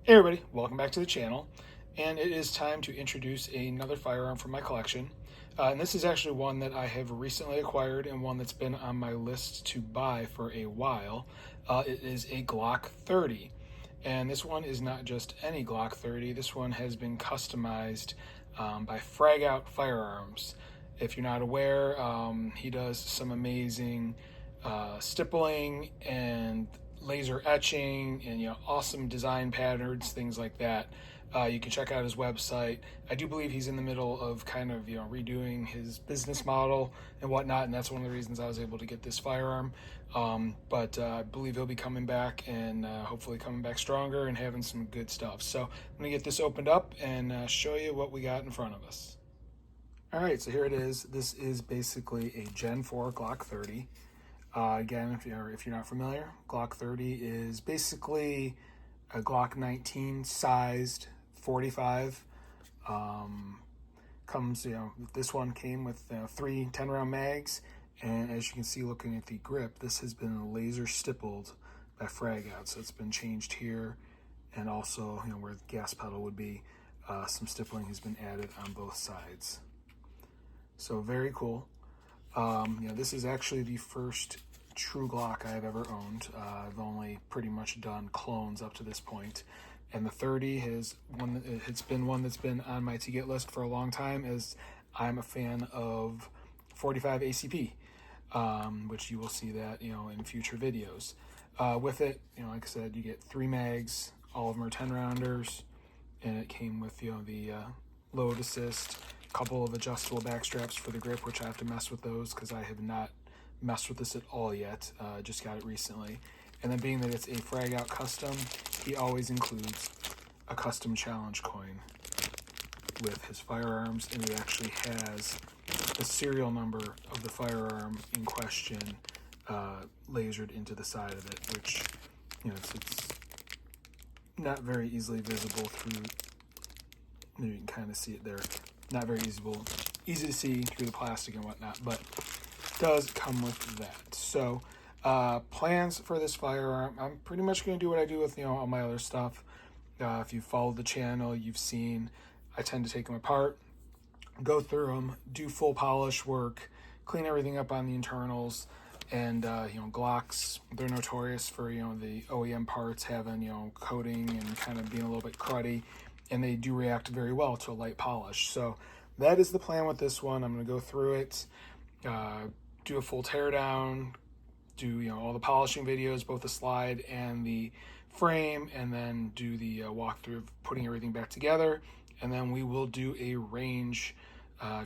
Hey everybody, welcome back to the channel, and it is time to introduce another firearm from my collection. And this is actually one that I have recently acquired and one that's been on my list to buy for a while. It is a Glock 30, and this one is not just any Glock 30. This one has been customized by Fragout Firearms. If you're not aware, he does some amazing stippling and laser etching and awesome design patterns, things like that. You can check out his website. I do believe he's in the middle of kind of redoing his business model and whatnot, and that's one of the reasons I was able to get this firearm. But I believe he'll be coming back and hopefully coming back stronger and having some good stuff. So I'm gonna get this opened up and show you what we got in front of us. All right, so here it is. This is basically a Gen 4 Glock 30. Again, if you're not familiar, Glock 30 is basically a Glock 19 sized 45. Comes, this one came with 3 10-round mags, and as you can see, looking at the grip, this has been laser stippled by Fragout, so it's been changed here, and also where the gas pedal would be, some stippling has been added on both sides. So very cool. This is actually the first true Glock I've ever owned. I've only pretty much done clones up to this point, and the 30 it's been one that's been on my to get list for a long time, as I'm a fan of 45 ACP, which you will see that in future videos. With it, like I said, you get 3 mags, all of them are 10 rounders, and it came with the load assist, couple of adjustable back straps for the grip, which I have to mess with those because I have not messed with this at all yet. Just got it recently. And then being that it's a Fragout custom, he always includes a custom challenge coin with his firearms, and he actually has the serial number of the firearm in question lasered into the side of it, which it's not very easily visible through. You can kind of see it there. Not very easy to see through the plastic and whatnot, but does come with that. So plans for this firearm, I'm pretty much going to do what I do with all my other stuff. If you followed the channel, you've seen I tend to take them apart, go through them, do full polish work, clean everything up on the internals. And Glocks, they're notorious for the OEM parts having coating and kind of being a little bit cruddy, and they do react very well to a light polish. So that is the plan with this one. I'm going to go through it, do a full teardown, do all the polishing videos, both the slide and the frame, and then do the walkthrough of putting everything back together. And then we will do a range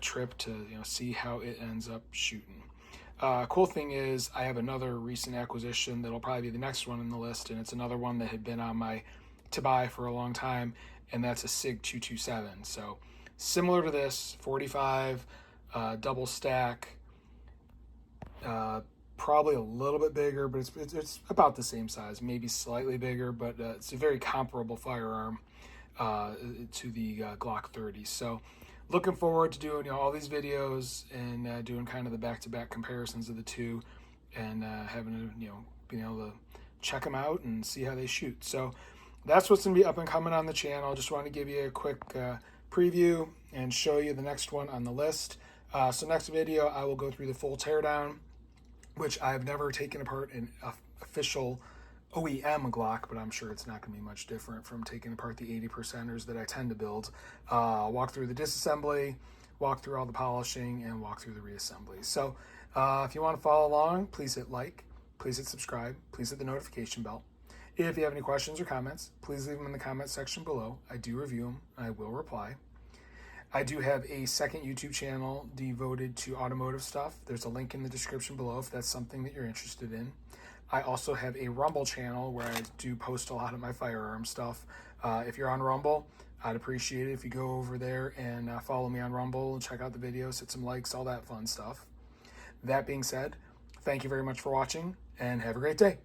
trip to see how it ends up shooting. Cool thing is I have another recent acquisition that'll probably be the next one on the list, and it's another one that had been on my to buy for a long time, and that's a SIG 227. So similar to this, 45, double stack, probably a little bit bigger, but it's about the same size, maybe slightly bigger, but it's a very comparable firearm to the Glock 30. So looking forward to doing all these videos and doing kind of the back-to-back comparisons of the two, and having to being able to check them out and see how they shoot. So that's what's going to be up and coming on the channel. Just want to give you a quick preview and show you the next one on the list. So next video, I will go through the full teardown, which I've never taken apart an official OEM Glock, but I'm sure it's not going to be much different from taking apart the 80%ers that I tend to build. Walk through the disassembly, walk through all the polishing, and walk through the reassembly. So if you want to follow along, please hit like, please hit subscribe, please hit the notification bell. If you have any questions or comments, please leave them in the comment section below. I do review them, and I will reply. I do have a second YouTube channel devoted to automotive stuff. There's a link in the description below if that's something that you're interested in. I also have a Rumble channel where I do post a lot of my firearm stuff. If you're on Rumble, I'd appreciate it if you go over there and follow me on Rumble and check out the videos, hit some likes, all that fun stuff. That being said, thank you very much for watching, and have a great day.